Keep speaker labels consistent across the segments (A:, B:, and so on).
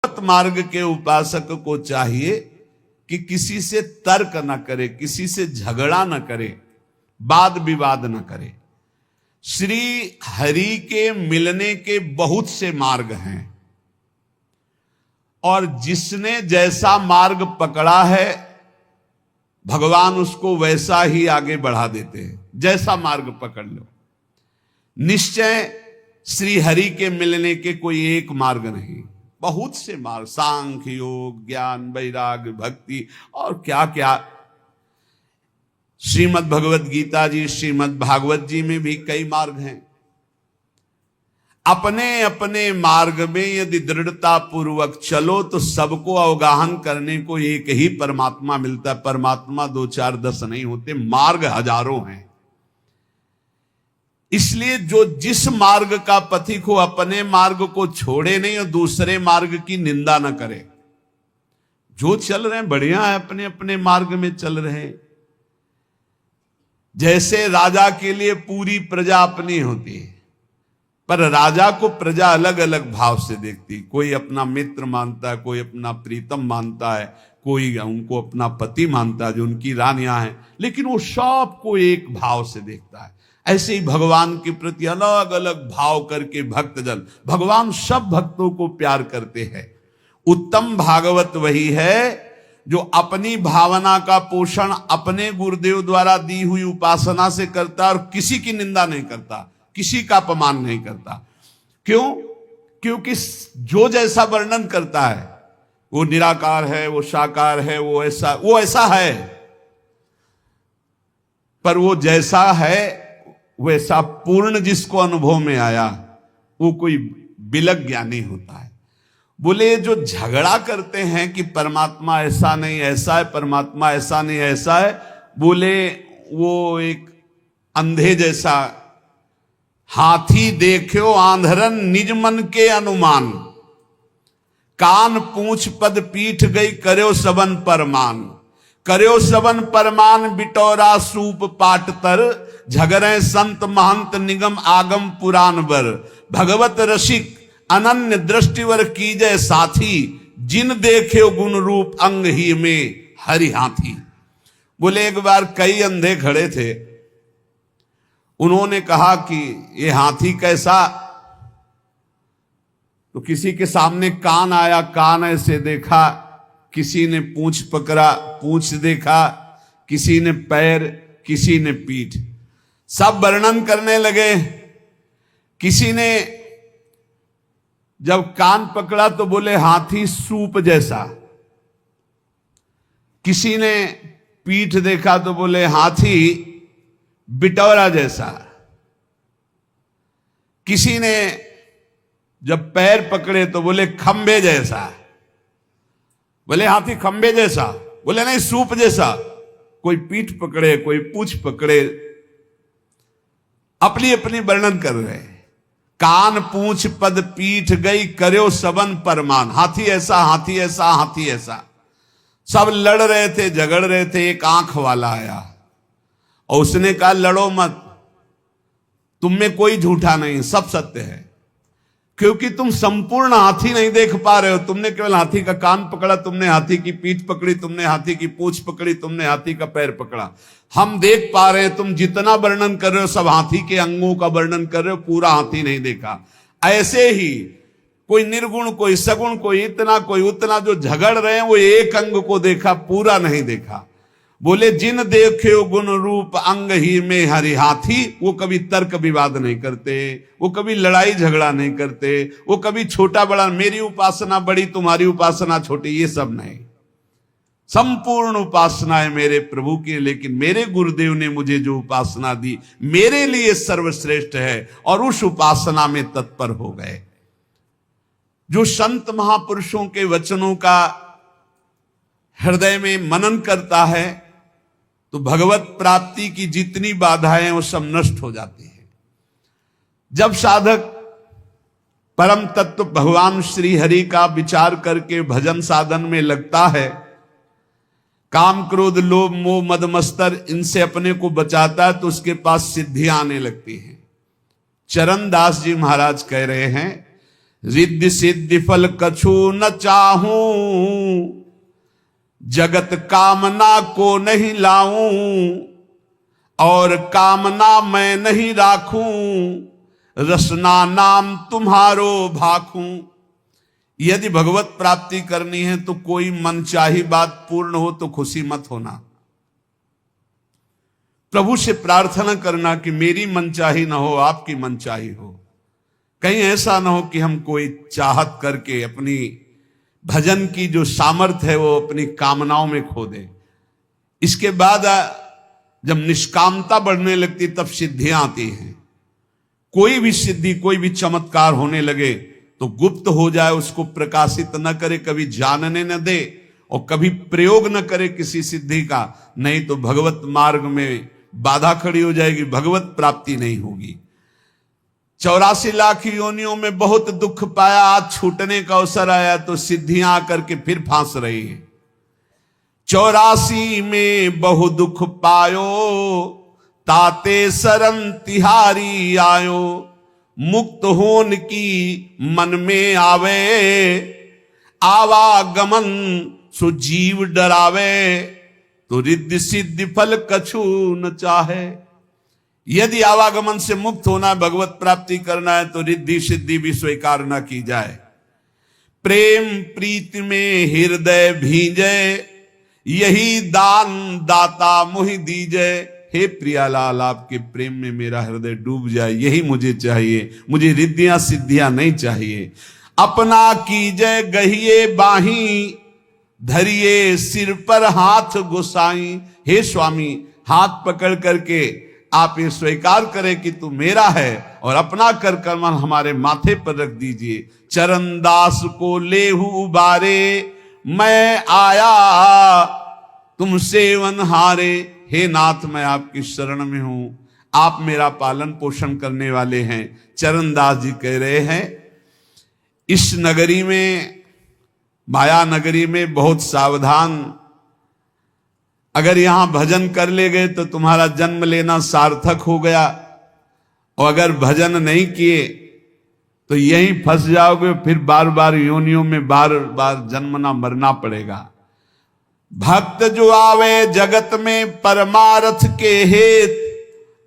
A: मार्ग के उपासक को चाहिए कि किसी से तर्क न करे, किसी से झगड़ा न करे, वाद विवाद न करे। श्री हरि के मिलने के बहुत से मार्ग हैं और जिसने जैसा मार्ग पकड़ा है भगवान उसको वैसा ही आगे बढ़ा देते हैं। जैसा मार्ग पकड़ लो, निश्चय श्री हरि के मिलने के कोई एक मार्ग नहीं, बहुत से मार्ग, सांख्य योग, ज्ञान, वैराग्य, भक्ति और क्या क्या। श्रीमद् भगवत गीता जी, श्रीमद् भागवत जी में भी कई मार्ग हैं। अपने अपने मार्ग में यदि दृढ़ता पूर्वक चलो तो सबको अवगाहन करने को एक ही परमात्मा मिलता है। परमात्मा 2 4 10 नहीं होते, मार्ग हजारों हैं। इसलिए जो जिस मार्ग का पथिक हो अपने मार्ग को छोड़े नहीं और दूसरे मार्ग की निंदा न करे। जो चल रहे हैं बढ़िया है, अपने अपने मार्ग में चल रहे हैं। जैसे राजा के लिए पूरी प्रजा अपनी होती है, पर राजा को प्रजा अलग अलग भाव से देखती। कोई अपना मित्र मानता है, कोई अपना प्रीतम मानता है, कोई उनको अपना पति मानता है जो उनकी रानियां हैं, लेकिन वो सबको एक भाव से देखता है। ऐसे ही भगवान के प्रति अलग अलग भाव करके भक्तजन, भगवान सब भक्तों को प्यार करते हैं। उत्तम भागवत वही है जो अपनी भावना का पोषण अपने गुरुदेव द्वारा दी हुई उपासना से करता और किसी की निंदा नहीं करता, किसी का अपमान नहीं करता। क्यों? क्योंकि जो जैसा वर्णन करता है वो निराकार है, वो साकार है, वो ऐसा है, पर वो जैसा है वैसा पूर्ण जिसको अनुभव में आया वो कोई बिलक ज्ञानी होता है। बोले जो झगड़ा करते हैं कि परमात्मा ऐसा नहीं ऐसा है, परमात्मा ऐसा नहीं ऐसा है, बोले वो एक अंधे जैसा। हाथी देखो आंधरन निज मन के अनुमान, कान पूंछ पद पीठ गई कर्यो सबन परमान। कर्यो सबन परमान बिटौरा सूप पाट तर, झगरे संत महंत निगम आगम पुराण बर। भगवत रसिक अनन्य दृष्टिवर कीजय साथी, जिन देखे गुण रूप अंग ही में हरि हाथी। बोले एक बार कई अंधे खड़े थे, उन्होंने कहा कि ये हाथी कैसा? तो किसी के सामने कान आया, कान ऐसे देखा, किसी ने पूंछ पकड़ा, पूंछ देखा, किसी ने पैर, किसी ने पीठ, सब वर्णन करने लगे। किसी ने जब कान पकड़ा तो बोले हाथी सूप जैसा, किसी ने पीठ देखा तो बोले हाथी बिटौरा जैसा, किसी ने जब पैर पकड़े तो बोले खंबे जैसा, बोले हाथी खंबे जैसा, बोले नहीं सूप जैसा। कोई पीठ पकड़े, कोई पूंछ पकड़े, अपनी अपनी वर्णन कर रहे हैं। कान पूंछ पद पीठ गई कर्यो सबन परमान। हाथी ऐसा, हाथी ऐसा, हाथी ऐसा, सब लड़ रहे थे, झगड़ रहे थे। एक आंख वाला आया और उसने कहा लड़ो मत, तुम में कोई झूठा नहीं, सब सत्य है, क्योंकि तुम संपूर्ण हाथी नहीं देख पा रहे हो। तुमने केवल हाथी का कान पकड़ा, तुमने हाथी की पीठ पकड़ी, तुमने हाथी की पूंछ पकड़ी, तुमने हाथी का पैर पकड़ा। हम देख पा रहे हैं, तुम जितना वर्णन कर रहे हो सब हाथी के अंगों का वर्णन कर रहे हो, पूरा हाथी नहीं देखा। ऐसे ही कोई निर्गुण, कोई सगुण, कोई इतना, कोई उतना, जो झगड़ रहे हैं वो एक अंग को देखा, पूरा नहीं देखा। बोले जिन देखे गुण रूप अंग ही में हरि हाथी, वो कभी तर्क विवाद नहीं करते, वो कभी लड़ाई झगड़ा नहीं करते, वो कभी छोटा बड़ा, मेरी उपासना बड़ी तुम्हारी उपासना छोटी, ये सब नहीं। संपूर्ण उपासना है मेरे प्रभु की, लेकिन मेरे गुरुदेव ने मुझे जो उपासना दी मेरे लिए सर्वश्रेष्ठ है, और उस उपासना में तत्पर हो गए। जो संत महापुरुषों के वचनों का हृदय में मनन करता है तो भगवत प्राप्ति की जितनी बाधाएं वो सब नष्ट हो जाती है। जब साधक परम तत्व भगवान श्री हरि का विचार करके भजन साधन में लगता है, काम क्रोध लोभ मोह मद मत्सर इनसे अपने को बचाता है, तो उसके पास सिद्धियां आने लगती हैं। चरण दास जी महाराज कह रहे हैं रिद्धि सिद्धि फल कछु न चाहूं, जगत कामना को नहीं लाऊं, और कामना मैं नहीं राखूं, रसना नाम तुम्हारो भाखूं। यदि भगवत प्राप्ति करनी है तो कोई मनचाही बात पूर्ण हो तो खुशी मत होना। प्रभु से प्रार्थना करना कि मेरी मनचाही ना हो, आपकी मनचाही हो। कहीं ऐसा ना हो कि हम कोई चाहत करके अपनी भजन की जो सामर्थ्य है वो अपनी कामनाओं में खो दे। इसके बाद जब निष्कामता बढ़ने लगती तब सिद्धियां आती हैं। कोई भी सिद्धि, कोई भी चमत्कार होने लगे तो गुप्त हो जाए, उसको प्रकाशित न करे, कभी जानने न दे और कभी प्रयोग न करे किसी सिद्धि का, नहीं तो भगवत मार्ग में बाधा खड़ी हो जाएगी, भगवत प्राप्ति नहीं होगी। 84 लाख योनियों में बहुत दुख पाया, आज छूटने का अवसर आया तो सिद्धियां आकर के फिर फांस रही है। 84 में बहु दुख पायो, ताते शरण तिहारी आयो, मुक्त होन की मन में आवे, आवागमन सुजीव डरावे, तो रिद्धि सिद्धि फल कछु न चाहे। यदि आवागमन से मुक्त होना है, भगवत प्राप्ति करना है, तो रिद्धि सिद्धि भी स्वीकार न की जाए। प्रेम प्रीति में हृदय भींजे, यही दान दाता मुहि दीजे। हे प्रियालाल, आपके प्रेम में मेरा हृदय डूब जाए, यही मुझे चाहिए। मुझे रिद्धियां सिद्धियां नहीं चाहिए। अपना कीजय गहिए बाही, धरिए सिर पर हाथ गोसाई। हे स्वामी, हाथ पकड़ करके आप ये स्वीकार करें कि तू मेरा है और अपना कर कर्मन हमारे माथे पर रख दीजिए। चरण दास को लेहु उबारे, मैं आया तुम सेवन हारे। हे नाथ, मैं आपकी शरण में हूं, आप मेरा पालन पोषण करने वाले हैं। चरणदास जी कह रहे हैं, इस नगरी में, माया नगरी में बहुत सावधान, अगर यहां भजन कर ले गए तो तुम्हारा जन्म लेना सार्थक हो गया, और अगर भजन नहीं किए तो यहीं फंस जाओगे, फिर बार बार योनियों में बार बार जन्मना मरना पड़ेगा। भक्त जो आवे जगत में परमार्थ के हेत,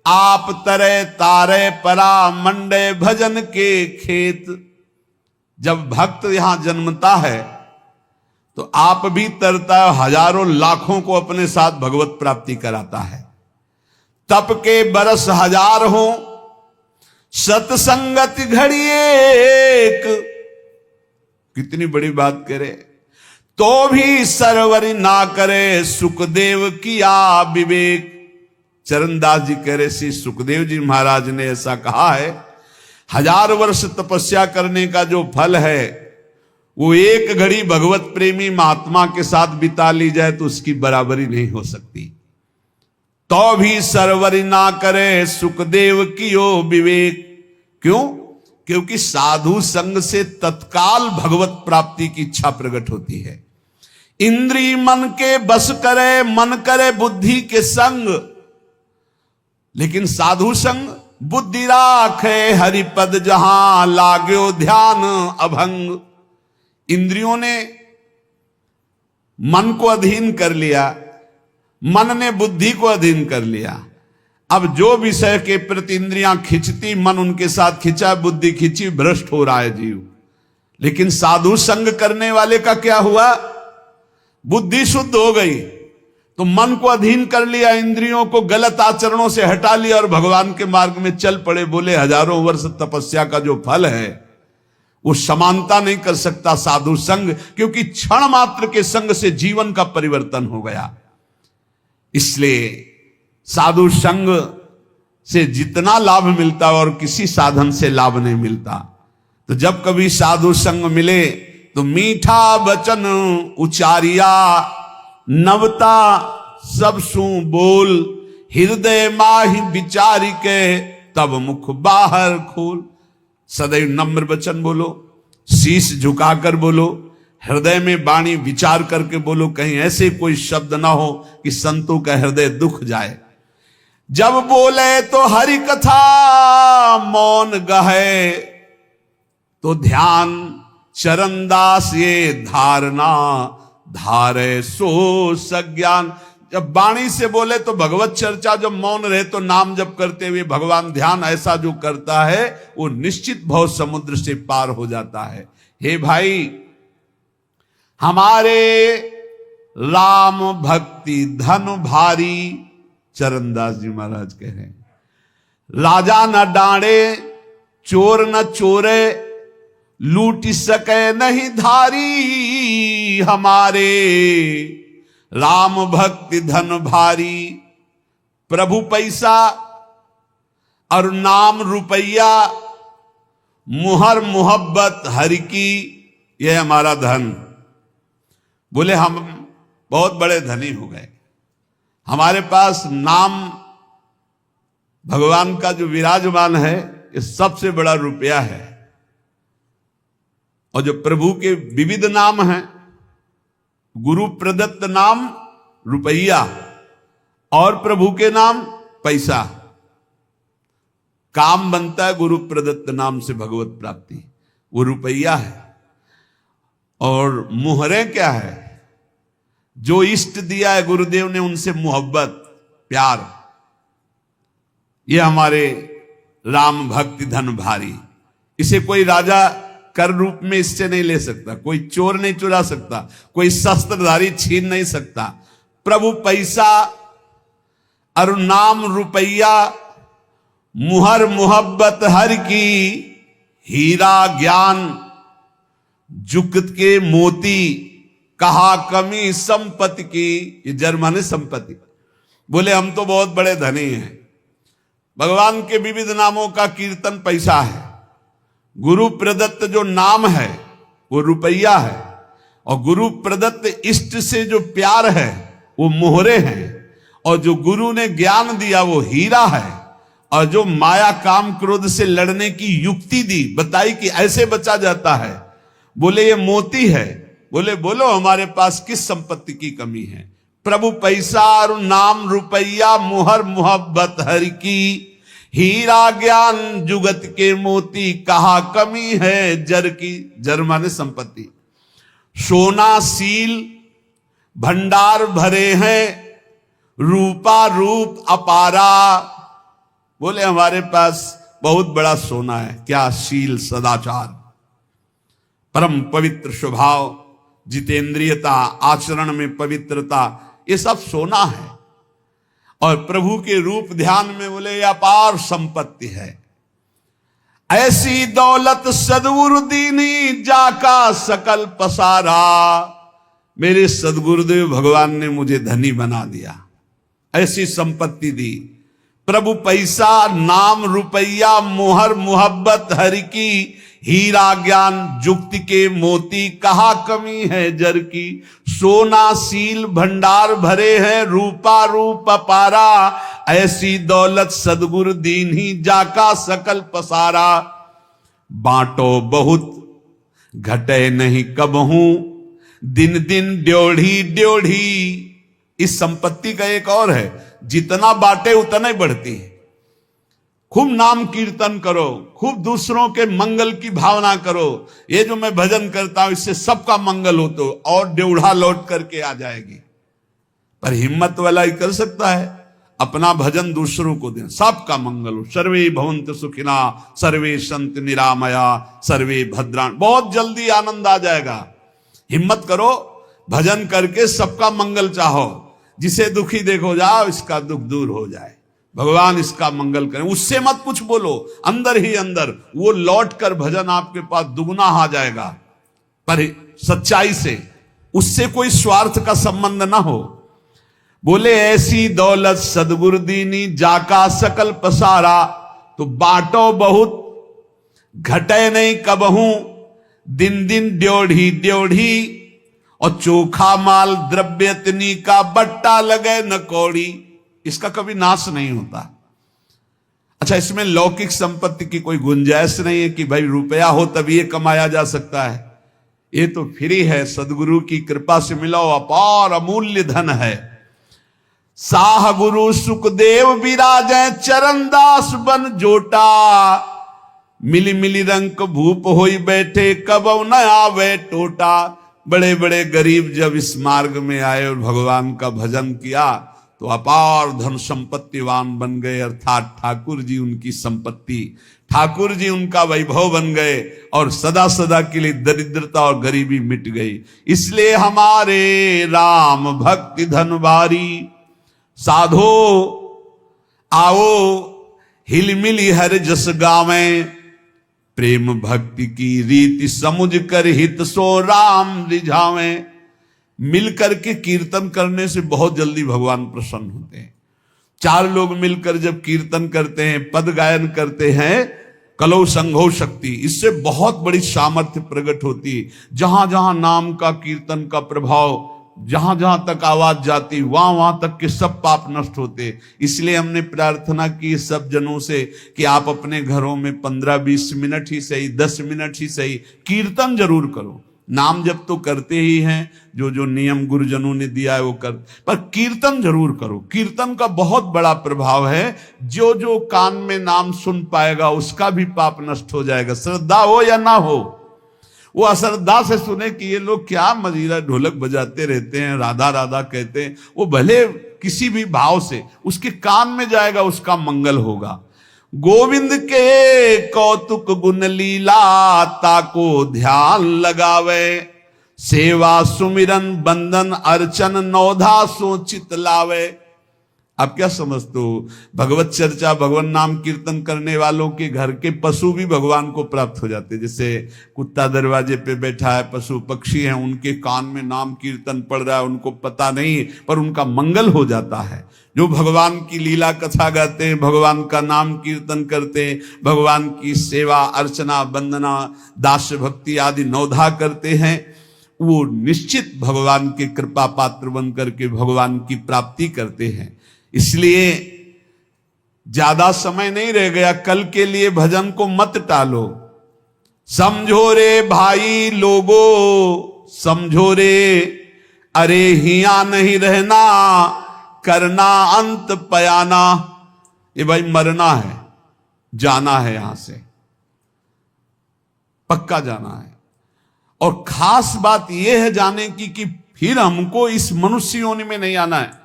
A: आप तरे तारे परा मंडे भजन के खेत। जब भक्त यहां जन्मता है तो आप भी तरता है, हजारों लाखों को अपने साथ भगवत प्राप्ति कराता है। तप के बरस हजार हो, सत्संगत घड़ी एक। कितनी बड़ी बात करे, तो भी सरवरी ना करे, सुखदेव किया विवेक। चरणदास जी कह रहे, श्री सुखदेव जी महाराज ने ऐसा कहा है, 1000 वर्ष तपस्या करने का जो फल है वो एक घड़ी भगवत प्रेमी महात्मा के साथ बिता ली जाए तो उसकी बराबरी नहीं हो सकती। तो भी सरवरी ना करे, सुखदेव कियो विवेक। क्यों? क्योंकि साधु संग से तत्काल भगवत प्राप्ति की इच्छा प्रकट होती है। इंद्री मन के बस करे, मन करे बुद्धि के संग। लेकिन साधु संग बुद्धि राखे, हरिपद जहां लाग्यो ध्यान अभंग। इंद्रियों ने मन को अधीन कर लिया, मन ने बुद्धि को अधीन कर लिया। अब जो विषय के प्रति इंद्रियां खिंचती, मन उनके साथ खिंचा, बुद्धि खिंची, भ्रष्ट हो रहा है जीव। लेकिन साधु संग करने वाले का क्या हुआ? बुद्धि शुद्ध हो गई, तो मन को अधीन कर लिया, इंद्रियों को गलत आचरणों से हटा लिया और भगवान के मार्ग में चल पड़े। बोले 1000 वर्ष तपस्या का जो फल है वो समानता नहीं कर सकता साधु संग, क्योंकि क्षण मात्र के संग से जीवन का परिवर्तन हो गया। इसलिए साधु संग से जितना लाभ मिलता और किसी साधन से लाभ नहीं मिलता। तो जब कभी साधु संग मिले तो मीठा वचन उचारिया, नवता सब सु बोल, हृदय माहि विचारी के तब मुख बाहर खोल। सदैव नम्र वचन बोलो, शीश झुकाकर बोलो, हृदय में वाणी विचार करके बोलो, कहीं ऐसे कोई शब्द ना हो कि संतों का हृदय दुख जाए। जब बोले तो हरि कथा मौन गहे, तो ध्यान चरणदास ये धारणा धारे सो सज्ञान। जब वाणी से बोले तो भगवत चर्चा, जब मौन रहे तो नाम जप करते हुए भगवान ध्यान, ऐसा जो करता है वो निश्चित भव समुद्र से पार हो जाता है। हे भाई, हमारे राम भक्ति धन भारी, चरणदास जी महाराज कह रहे हैं, राजा न डांडे चोर न चोरे, लूट सके नहीं धारी, हमारे राम भक्ति धन भारी। प्रभु पैसा और नाम रुपया, मुहर मोहब्बत हरि की, यह हमारा धन। बोले हम बहुत बड़े धनी हो गए, हमारे पास नाम भगवान का जो विराजमान है ये सबसे बड़ा रुपया है। और जो प्रभु के विविध नाम हैं, गुरु प्रदत्त नाम रुपया और प्रभु के नाम पैसा। काम बनता है गुरु प्रदत्त नाम से भगवत प्राप्ति, वो रुपया है। और मुहरें क्या है? जो इष्ट दिया है गुरुदेव ने उनसे मोहब्बत प्यार, ये हमारे राम भक्ति धन भारी। इसे कोई राजा कर रूप में इससे नहीं ले सकता, कोई चोर नहीं चुरा सकता, कोई शस्त्रधारी छीन नहीं सकता। प्रभु पैसा और नाम रुपया, मुहर मोहब्बत हर की, हीरा ज्ञान जुगत के मोती, कहा कमी संपत्ति की। ये जर्मन संपत्ति। बोले हम तो बहुत बड़े धनी हैं। भगवान के विविध नामों का कीर्तन पैसा है, गुरु प्रदत्त जो नाम है वो रुपया है, और गुरु प्रदत्त इष्ट से जो प्यार है वो मोहरे हैं, और जो गुरु ने ज्ञान दिया वो हीरा है, और जो माया काम क्रोध से लड़ने की युक्ति दी, बताई कि ऐसे बचा जाता है, बोले ये मोती है। बोले बोलो हमारे पास किस संपत्ति की कमी है? प्रभु पैसा और नाम रुपया, मुहर मोहब्बत हरि की, हीरा ज्ञान जुगत के मोती, कहा कमी है जर की। जर माने संपत्ति। सोना सील भंडार भरे हैं, रूपा रूप अपारा। बोले हमारे पास बहुत बड़ा सोना है। क्या? शील, सदाचार, परम पवित्र स्वभाव, जितेंद्रियता, आचरण में पवित्रता, ये सब सोना है। और प्रभु के रूप ध्यान में बोले अपार संपत्ति है। ऐसी दौलत सदगुरु दीनी, जाका सकल पसारा। मेरे सदगुरुदेव भगवान ने मुझे धनी बना दिया, ऐसी संपत्ति दी। प्रभु पैसा नाम रुपया, मोहर मोहब्बत हरि की, हीरा ज्ञान जुक्ति के मोती, कहा कमी है जर की। सोना सील भंडार भरे हैं, रूपा रूप अपारा। ऐसी दौलत सदगुरु दीन्ही, जाका सकल पसारा। बांटो बहुत घटे नहीं कबहू, दिन दिन ड्योढ़ी ड्योढ़ी। इस संपत्ति का एक और है, जितना बांटे उतना ही बढ़ती है। खूब नाम कीर्तन करो, खूब दूसरों के मंगल की भावना करो। ये जो मैं भजन करता हूं इससे सबका मंगल हो, तो और ड्योढ़ा लौट करके आ जाएगी। पर हिम्मत वाला ही कर सकता है, अपना भजन दूसरों को दें, सबका मंगल हो। सर्वे भवन्तु सुखिना, सर्वे सन्तु निरामया, सर्वे भद्राणि। बहुत जल्दी आनंद आ जाएगा। हिम्मत करो, भजन करके सबका मंगल चाहो। जिसे दुखी देखो, जाओ इसका दुख दूर हो जाए, भगवान इसका मंगल करें। उससे मत कुछ बोलो, अंदर ही अंदर वो लौट कर भजन आपके पास दुगना आ जाएगा, पर सच्चाई से। उससे कोई स्वार्थ का संबंध ना हो। बोले ऐसी दौलत सदगुरु दीनी, जाका सकल पसारा। तो बांटो बहुत घटे नहीं कबहू, दिन दिन ड्योढ़ी ड्योढ़ी। और चोखा माल द्रव्यतनी का, बट्टा लगे न कौड़ी। इसका कभी नाश नहीं होता। अच्छा, इसमें लौकिक संपत्ति की कोई गुंजाइश नहीं है कि भाई रुपया हो तभी ये कमाया जा सकता है। ये तो फ्री है, सदगुरु की कृपा से मिला हुआ अपार अमूल्य धन है। साह गुरु सुखदेव विराजे, चरणदास बन जोटा। मिली मिली रंग भूप होई बैठे, कब न आवे टोटा। बड़े बड़े गरीब जब इस मार्ग में आए और भगवान का भजन किया तो अपार धन संपत्तिवान बन गए, अर्थात ठाकुर जी उनकी संपत्ति, ठाकुर जी उनका वैभव बन गए और सदा सदा के लिए दरिद्रता और गरीबी मिट गई। इसलिए हमारे राम भक्ति धन भारी, साधो आओ हिलमिली हर जस गावे। प्रेम भक्ति की रीति समुझ कर हित सो राम रिझावे। मिलकर के कीर्तन करने से बहुत जल्दी भगवान प्रसन्न होते हैं। चार लोग मिलकर जब कीर्तन करते हैं, पद गायन करते हैं, कलौ संघो शक्ति, इससे बहुत बड़ी सामर्थ्य प्रकट होती है। जहां जहां नाम का कीर्तन का प्रभाव, जहां जहां तक आवाज जाती, वहां वहां तक के सब पाप नष्ट होते। इसलिए हमने प्रार्थना की सब जनों से कि आप अपने घरों में 15-20 मिनट ही सही, 10 मिनट ही सही, कीर्तन जरूर करो। नाम जब तो करते ही हैं, जो जो नियम गुरुजनों ने दिया है वो कर, पर कीर्तन जरूर करो। कीर्तन का बहुत बड़ा प्रभाव है। जो जो कान में नाम सुन पाएगा उसका भी पाप नष्ट हो जाएगा, श्रद्धा हो या ना हो। वो अश्रद्धा से सुने कि ये लोग क्या मजीरा ढोलक बजाते रहते हैं, राधा राधा कहते हैं, वो भले किसी भी भाव से उसके कान में जाएगा, उसका मंगल होगा। गोविंद के कौतुक गुण लीला ताको ध्यान लगावे। सेवा सुमिरन बंदन अर्चन नौधा सो चित लावे। आप क्या समझते हो? भगवत चर्चा, भगवान नाम कीर्तन करने वालों के घर के पशु भी भगवान को प्राप्त हो जाते। जैसे कुत्ता दरवाजे पे बैठा है, पशु पक्षी हैं, उनके कान में नाम कीर्तन पड़ रहा है, उनको पता नहीं, पर उनका मंगल हो जाता है। जो भगवान की लीला कथा गाते हैं, भगवान का नाम कीर्तन करते हैं, भगवान की सेवा अर्चना वंदना दास्य भक्ति आदि नौधा करते हैं, वो निश्चित भगवान के कृपा पात्र बन करके भगवान की प्राप्ति करते हैं। इसलिए ज्यादा समय नहीं रह गया, कल के लिए भजन को मत टालो। समझो रे भाई लोगो, समझो रे, अरे हिया नहीं रहना, करना अंत पयाना। ये भाई मरना है, जाना है, यहां से पक्का जाना है। और खास बात यह है जाने की कि फिर हमको इस मनुष्य योनि में नहीं आना है।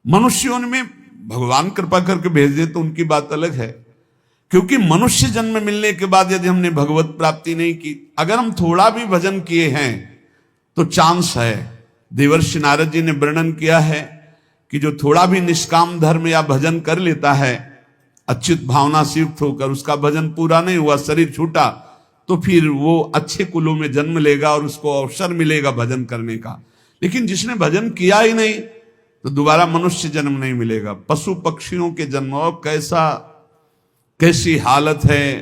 A: मनुष्य योनि में भगवान कृपा करके भेज दे तो उनकी बात अलग है, क्योंकि मनुष्य जन्म मिलने के बाद यदि हमने भगवत प्राप्ति नहीं की, अगर हम थोड़ा भी भजन किए हैं तो चांस है। देवर्षि नारद जी ने वर्णन किया है कि जो थोड़ा भी निष्काम धर्म या भजन कर लेता है, अच्युत भावना से युक्त होकर, उसका भजन पूरा नहीं हुआ, शरीर छूटा, तो फिर वो अच्छे कुलों में जन्म लेगा और उसको अवसर मिलेगा भजन करने का। लेकिन जिसने भजन किया ही नहीं तो दोबारा मनुष्य जन्म नहीं मिलेगा। पशु पक्षियों के जन्म, और कैसी हालत है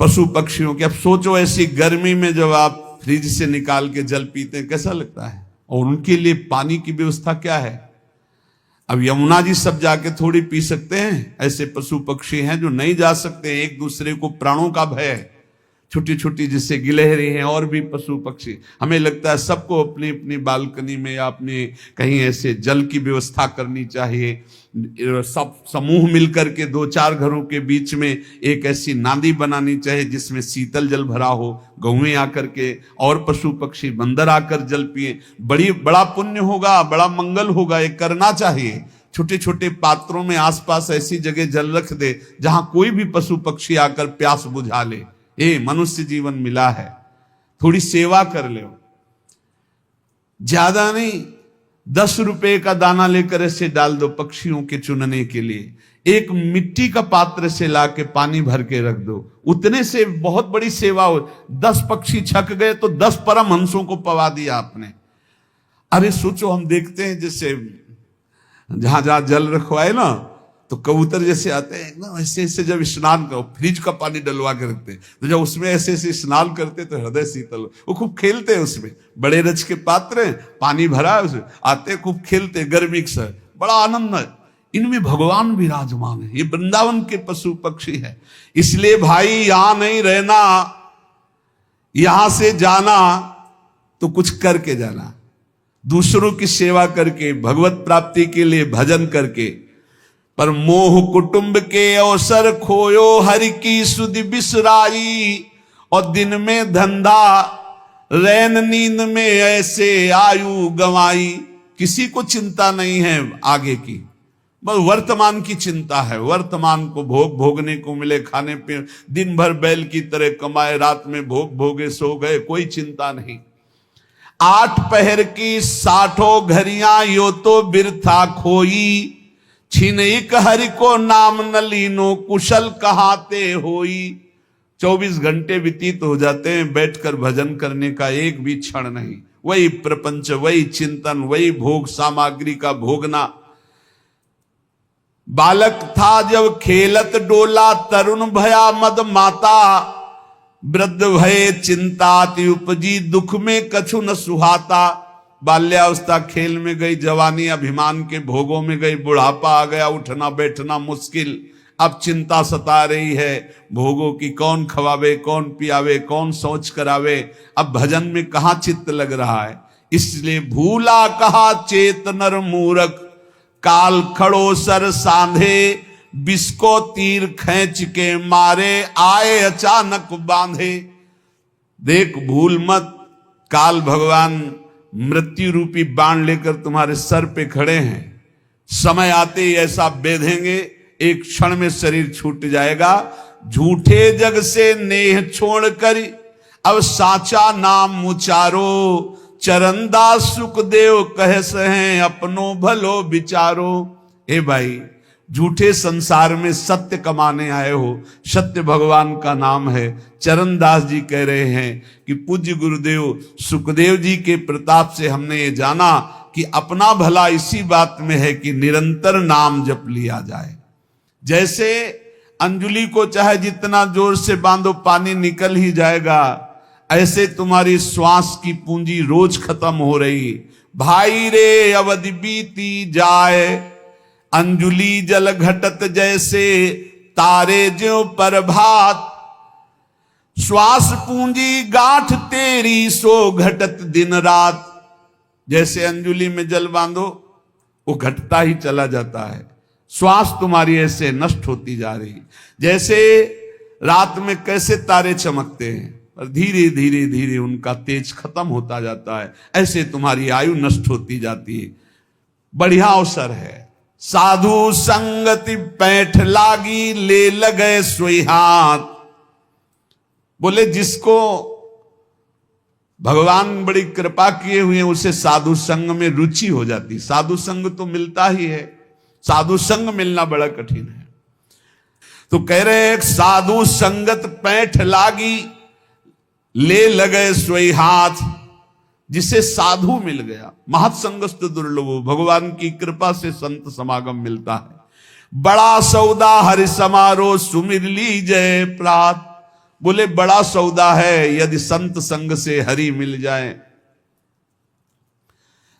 A: पशु पक्षियों की। अब सोचो ऐसी गर्मी में जब आप फ्रिज से निकाल के जल पीते हैं, कैसा लगता है? और उनके लिए पानी की व्यवस्था क्या है? अब यमुना जी सब जाके थोड़ी पी सकते हैं। ऐसे पशु पक्षी हैं जो नहीं जा सकते, एक दूसरे को प्राणों का भय है। छोटी छोटी जैसे गिलहरी हैं और भी पशु पक्षी, हमें लगता है सबको अपनी अपनी बालकनी में या अपने कहीं ऐसे जल की व्यवस्था करनी चाहिए। सब समूह मिलकर के 2-4 घरों के बीच में एक ऐसी नाली बनानी चाहिए जिसमें शीतल जल भरा हो, गौएं आकर के और पशु पक्षी बंदर आकर जल पिए। बड़ा पुण्य होगा, बड़ा मंगल होगा, ये करना चाहिए। छोटे छोटे पात्रों में आसपास ऐसी जगह जल रख दे जहां कोई भी पशु पक्षी आकर प्यास बुझा ले। मनुष्य जीवन मिला है, थोड़ी सेवा कर ले। ज्यादा नहीं, 10 रुपए का दाना लेकर ऐसे डाल दो पक्षियों के चुनने के लिए। एक मिट्टी का पात्र से लाके पानी भर के रख दो, उतने से बहुत बड़ी सेवा हो। 10 पक्षी छक गए तो 10 परमहंसों को पवा दिया आपने। अरे सोचो, हम देखते हैं जैसे जहां जहां जल रखवाए ना, तो कबूतर जैसे आते हैं एकदम ऐसे ऐसे, जब स्नान करो, फ्रिज का पानी डलवा के रखते हैं, तो जब उसमें ऐसे ऐसे स्नान करते तो हृदय शीतल। वो खूब खेलते हैं उसमें, बड़े रज के पात्र हैं, पानी भरा है उसमें, आते खूब खेलते, गर्मी से बड़ा आनंद है। इनमें भगवान विराजमान है। ये वृंदावन के पशु पक्षी है। इसलिए भाई यहां नहीं रहना, यहां से जाना तो कुछ करके जाना, दूसरों की सेवा करके, भगवत प्राप्ति के लिए भजन करके। पर मोह कुटुंब के अवसर खोयो, हरि की सुधि बिसराई। और दिन में धंधा रैन नींद में ऐसे आयु गंवाई। किसी को चिंता नहीं है आगे की, बस वर्तमान की चिंता है। वर्तमान को भोगने को मिले, खाने पे दिन भर बैल की तरह कमाए, रात में भोगे सो गए, कोई चिंता नहीं। 8 पहर की 60 घड़ियां यो तो बिरथा खोई। छिन एक हरि को नाम न लीनो, कुशल कहाते होई। 24 घंटे व्यतीत हो जाते हैं बैठकर भजन करने का एक भी क्षण नहीं। वही प्रपंच, वही चिंतन, वही भोग सामग्री का भोगना। बालक था जब खेलत डोला, तरुण भया मद माता। वृद्ध भये चिंताति उपजी, दुख में कछु न सुहाता। बाल्यावस्था खेल में गई, जवानी अभिमान के भोगों में गई, बुढ़ापा आ गया, उठना बैठना मुश्किल। अब चिंता सता रही है भोगों की, कौन खवावे, कौन पियावे, कौन सोच करावे। अब भजन में कहां चित्त लग रहा है। इसलिए भूला कहा चेत नर मूरख, काल खड़ो सर सांधे। बिस्को तीर खींच के मारे, आए अचानक बांधे। देख भूल मत, काल भगवान मृत्यु रूपी बाण लेकर तुम्हारे सर पे खड़े हैं। समय आते ही ऐसा बेधेंगे, एक क्षण में शरीर छूट जाएगा। झूठे जग से नेह छोड़कर अब साचा नाम उचारो। चरणदास सुखदेव कह सहे अपनो भलो विचारो। ए भाई, झूठे संसार में सत्य कमाने आए हो, सत्य भगवान का नाम है। चरणदास जी कह रहे हैं कि पूज्य गुरुदेव सुखदेव जी के प्रताप से हमने ये जाना कि अपना भला इसी बात में है कि निरंतर नाम जप लिया जाए। जैसे अंजुली को चाहे जितना जोर से बांधो पानी निकल ही जाएगा, ऐसे तुम्हारी श्वास की पूंजी रोज खत्म हो रही। भाई रे अवधि बीती जाए, अंजुली जल घटत जैसे, तारे ज्यों प्रभात। श्वास पूंजी गांठ तेरी, सो घटत दिन रात। जैसे अंजुली में जल बांधो वो घटता ही चला जाता है। श्वास तुम्हारी ऐसे नष्ट होती जा रही। जैसे रात में कैसे तारे चमकते हैं और धीरे धीरे धीरे उनका तेज खत्म होता जाता है, ऐसे तुम्हारी आयु नष्ट होती जाती है। बढ़िया अवसर है। साधु संगति पैठ लागी, ले लगे सोई हाथ। बोले जिसको भगवान बड़ी कृपा किए हुए हैं उसे साधु संग में रुचि हो जाती। साधु संग तो मिलता ही है, साधु संग मिलना बड़ा कठिन है। तो कह रहे हैं साधु संगत पैठ लागी, ले लगे सोई हाथ। जिसे साधु मिल गया, महत्संगस्त दुर्लभो, भगवान की कृपा से संत समागम मिलता है। बड़ा सौदा हरि समारोह, सुमिर ली जय प्रात। बोले बड़ा सौदा है यदि संत संग से हरि मिल जाए।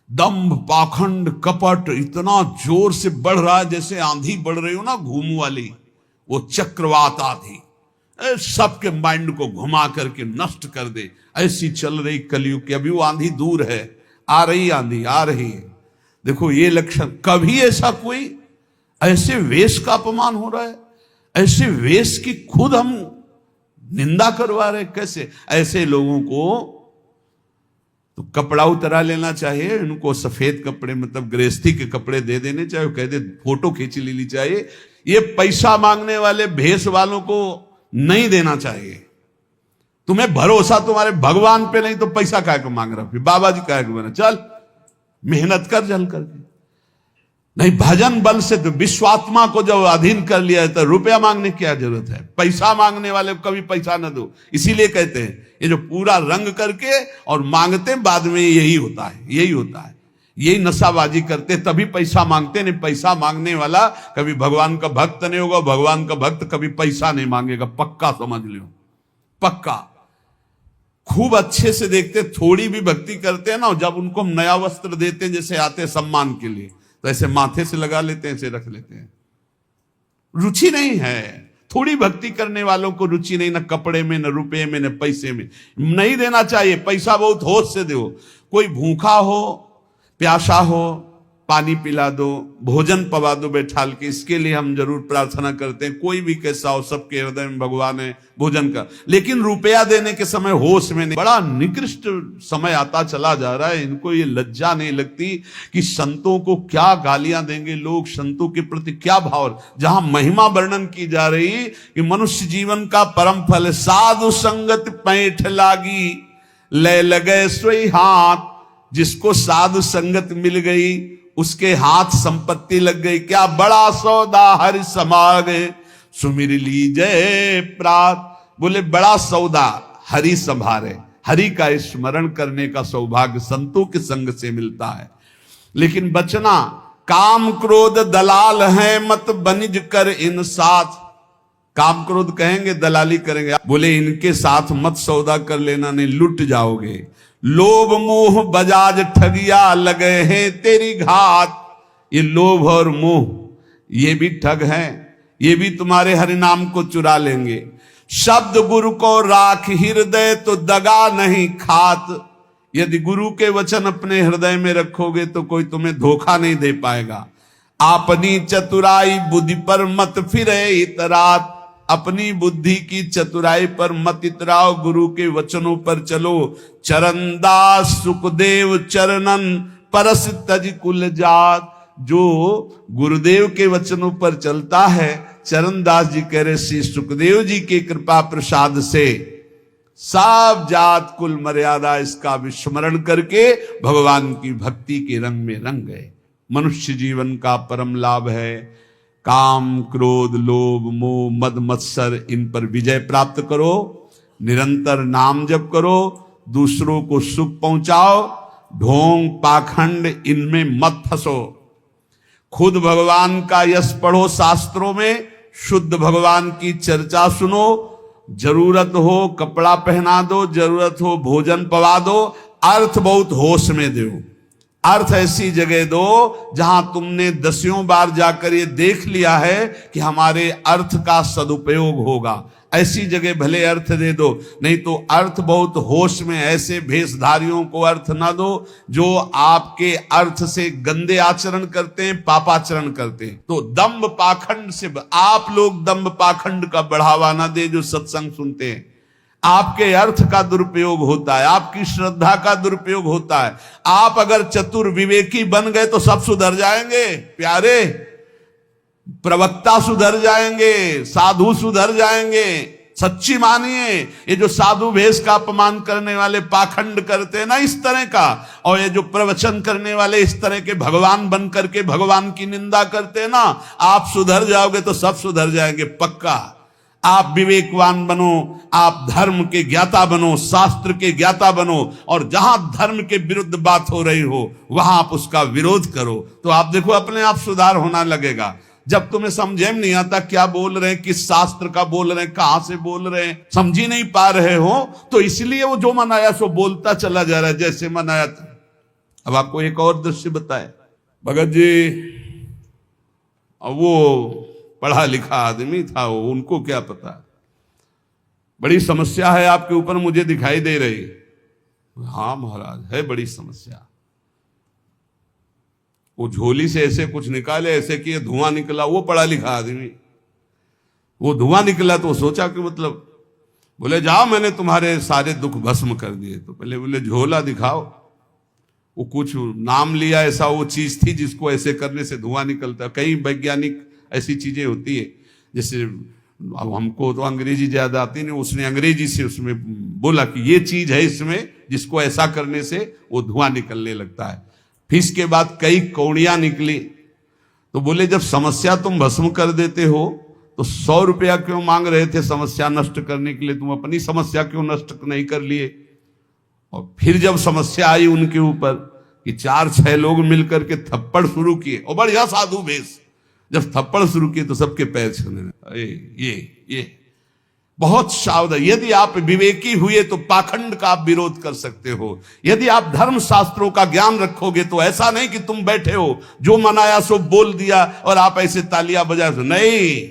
A: दंभ पाखंड कपट इतना जोर से बढ़ रहा है जैसे आंधी बढ़ रही हो ना, घूम वाली, वो चक्रवात आंधी सबके माइंड को घुमा करके नष्ट कर दे, ऐसी चल रही कलयुग की। अभी वो आंधी दूर है, आ रही आंधी आ रही है। देखो ये लक्षण, कभी ऐसा कोई ऐसे वेश का अपमान हो रहा है, ऐसे वेश की खुद हम निंदा करवा रहे। कैसे ऐसे लोगों को तो कपड़ा उतरा लेना चाहिए, इनको सफेद कपड़े मतलब गृहस्थी के कपड़े दे देने चाहिए, कह दे फोटो खींच लेनी चाहिए। ये पैसा मांगने वाले भेष वालों को नहीं देना चाहिए। तुम्हें भरोसा तुम्हारे भगवान पे नहीं तो पैसा काय को मांग रहा, फिर बाबा जी काय को बना, चल मेहनत कर जल करके। नहीं, भजन बल से तो विश्वात्मा को जब अधीन कर लिया है तो रुपया मांगने की क्या जरूरत है। पैसा मांगने वाले को कभी पैसा न दो। इसीलिए कहते हैं ये जो पूरा रंग करके और मांगते बाद में यही होता है, यही होता है, यही नशाबाजी करते तभी पैसा मांगते। नहीं, पैसा मांगने वाला कभी भगवान का भक्त नहीं होगा। भगवान का भक्त कभी पैसा नहीं मांगेगा, पक्का समझ लो, पक्का। खूब अच्छे से देखते, थोड़ी भी भक्ति करते हैं ना, जब उनको हम नया वस्त्र देते हैं जैसे आते सम्मान के लिए, तो ऐसे माथे से लगा लेते हैं, ऐसे रख लेते हैं। रुचि नहीं है। थोड़ी भक्ति करने वालों को रुचि नहीं, न कपड़े में, न रुपए में, न पैसे में। नहीं देना चाहिए, पैसा बहुत होश से दो। कोई भूखा हो, प्यासा हो, पानी पिला दो, भोजन पवा दो बैठाल के, इसके लिए हम जरूर प्रार्थना करते हैं। कोई भी कैसा हो, सबके हृदय में भगवान है भोजन का। लेकिन रुपया देने के समय होश में नहीं। बड़ा निकृष्ट समय आता चला जा रहा है। इनको ये लज्जा नहीं लगती कि संतों को क्या गालियां देंगे लोग, संतों के प्रति क्या भाव। जहां महिमा वर्णन की जा रही कि मनुष्य जीवन का परम फल साधु संगत पैठ लागी, ले लगे सोई हाथ। जिसको साधु संगत मिल गई उसके हाथ संपत्ति लग गई। क्या बड़ा सौदा हरि समागे, सुमिर लीजय प्रात। बोले बड़ा सौदा हरि संभारे, हरि का स्मरण करने का सौभाग्य संतों के संग से मिलता है। लेकिन बचना, काम क्रोध दलाल है मत बनिज कर इन साथ। काम क्रोध कहेंगे, दलाली करेंगे। बोले इनके साथ मत सौदा कर लेना, नहीं लुट जाओगे। लोभ मोह बजाज ठगिया लगे हैं तेरी घात। ये लोभ और मोह ये भी ठग हैं, ये भी तुम्हारे हरिनाम को चुरा लेंगे। शब्द गुरु को राख हृदय तो दगा नहीं खात। यदि गुरु के वचन अपने हृदय में रखोगे तो कोई तुम्हें धोखा नहीं दे पाएगा। अपनी चतुराई बुद्धि पर मत फिरे इतरात। अपनी बुद्धि की चतुराई पर मत इतराओ, गुरु के वचनों पर चलो। चरणदास सुखदेव चरणन परस तज कुल जात। जो गुरुदेव के वचनों पर चलता है, चरणदास जी कह रहे श्री सुखदेव जी के कृपा प्रसाद से सब जात कुल मर्यादा इसका विस्मरण करके भगवान की भक्ति के रंग में रंग गए। मनुष्य जीवन का परम लाभ है काम क्रोध लोभ मोह मद मत्सर, इन पर विजय प्राप्त करो। निरंतर नाम जप करो, दूसरों को सुख पहुंचाओ। ढोंग पाखंड इनमें मत फंसो। खुद भगवान का यश पढ़ो शास्त्रों में, शुद्ध भगवान की चर्चा सुनो। जरूरत हो कपड़ा पहना दो, जरूरत हो भोजन पवा दो। अर्थ बहुत होश में दो। अर्थ ऐसी जगह दो जहां तुमने दसियों बार जाकर ये देख लिया है कि हमारे अर्थ का सदुपयोग होगा। ऐसी जगह भले अर्थ दे दो, नहीं तो अर्थ बहुत होश में। ऐसे भेषधारियों को अर्थ ना दो जो आपके अर्थ से गंदे आचरण करते हैं, पापाचरण करते हैं। तो दंभ पाखंड से आप लोग दंभ पाखंड का बढ़ावा ना दे जो सत्संग सुनते हैं। आपके अर्थ का दुरुपयोग होता है, आपकी श्रद्धा का दुरुपयोग होता है। आप अगर चतुर विवेकी बन गए तो सब सुधर जाएंगे प्यारे। प्रवक्ता सुधर जाएंगे, साधु सुधर जाएंगे। सच्ची मानिए, ये जो साधु भेष का अपमान करने वाले पाखंड करते हैं ना इस तरह का, और ये जो प्रवचन करने वाले इस तरह के भगवान बन करके भगवान की निंदा करते हैं ना, आप सुधर जाओगे तो सब सुधर जाएंगे पक्का। आप विवेकवान बनो, आप धर्म के ज्ञाता बनो, शास्त्र के ज्ञाता बनो, और जहां धर्म के विरुद्ध बात हो रही हो वहां आप उसका विरोध करो, तो आप देखो अपने आप सुधार होना लगेगा। जब तुम्हें समझे में नहीं आता क्या बोल रहे हैं, किस शास्त्र का बोल रहे हैं, कहां से बोल रहे हैं, समझ ही नहीं पा रहे हो, तो इसलिए वो जो मन आया सो बोलता चला जा रहा है जैसे मन आया था। अब आपको एक और दृश्य बताए। भगत जी वो पढ़ा लिखा आदमी था, वो उनको क्या पता, बड़ी समस्या है आपके ऊपर मुझे दिखाई दे रही। हाँ महाराज है बड़ी समस्या। वो झोली से ऐसे कुछ निकाले, ऐसे कि धुआं निकला। वो पढ़ा लिखा आदमी, वो धुआं निकला तो सोचा कि मतलब, बोले जाओ मैंने तुम्हारे सारे दुख भस्म कर दिए। तो पहले बोले झोला दिखाओ। वो कुछ नाम लिया, ऐसा वो चीज थी जिसको ऐसे करने से धुआं निकलता। कई वैज्ञानिक ऐसी चीजें होती है, जैसे अब हमको तो अंग्रेजी ज्यादा आती नहीं, उसने अंग्रेजी से उसमें बोला कि ये चीज है इसमें जिसको ऐसा करने से वो धुआं निकलने लगता है। फिर इसके बाद कई कौड़ियां निकली। तो बोले जब समस्या तुम भस्म कर देते हो तो 100 रुपया क्यों मांग रहे थे समस्या नष्ट करने के लिए, तुम अपनी समस्या क्यों नष्ट नहीं कर लिए। और फिर जब समस्या आई उनके ऊपर कि 4-6 लोग मिलकर के थप्पड़ शुरू किए, और बढ़िया साधु भेष, जब थप्पड़ शुरू किए तो सबके पैर छूने लगे। ये बहुत सावधान। यदि आप विवेकी हुए तो पाखंड का आप विरोध कर सकते हो। यदि आप धर्म शास्त्रों का ज्ञान रखोगे तो ऐसा नहीं कि तुम बैठे हो जो मन आया सो बोल दिया और आप ऐसे तालियां बजा, नहीं।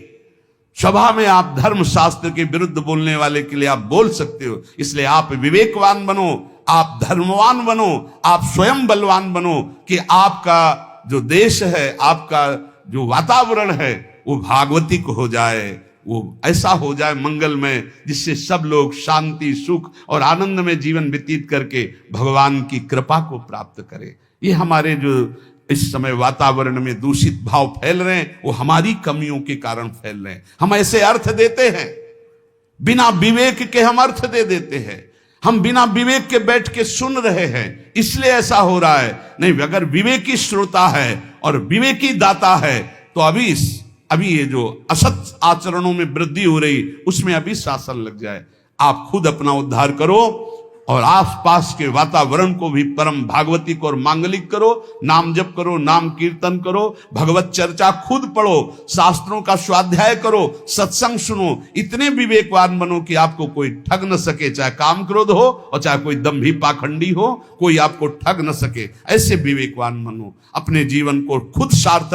A: सभा में आप धर्म शास्त्र के विरुद्ध बोलने वाले के लिए आप बोल सकते हो। इसलिए आप विवेकवान बनो, आप धर्मवान बनो, आप स्वयं बलवान बनो कि आपका जो देश है, आपका जो वातावरण है, वो भागवतिक हो जाए, वो ऐसा हो जाए मंगलमय, जिससे सब लोग शांति, सुख और आनंद में जीवन व्यतीत करके भगवान की कृपा को प्राप्त करें। ये हमारे जो इस समय वातावरण में दूषित भाव फैल रहे हैं, वो हमारी कमियों के कारण फैल रहे हैं। हम ऐसे अर्थ देते हैं, बिना विवेक के हम अर्थ दे देते हैं, हम बिना विवेक के बैठ के सुन रहे हैं, इसलिए ऐसा हो रहा है। नहीं, अगर विवेकी श्रोता है और विवेकी दाता है तो अभी ये जो असत आचरणों में वृद्धि हो रही, उसमें अभी शासन लग जाए। आप खुद अपना उद्धार करो और आसपास के वातावरण को भी परम भागवतिक और मांगलिक करो। नाम जप करो, नाम कीर्तन करो, भगवत चर्चा खुद पढ़ो, शास्त्रों का स्वाध्याय करो, सत्संग सुनो। इतने विवेकवान बनो कि आपको कोई ठग न सके, चाहे काम क्रोध हो और चाहे कोई दंभी पाखंडी हो, कोई आपको ठग न सके। ऐसे विवेकवान बनो, अपने जीवन को खुद सार्थक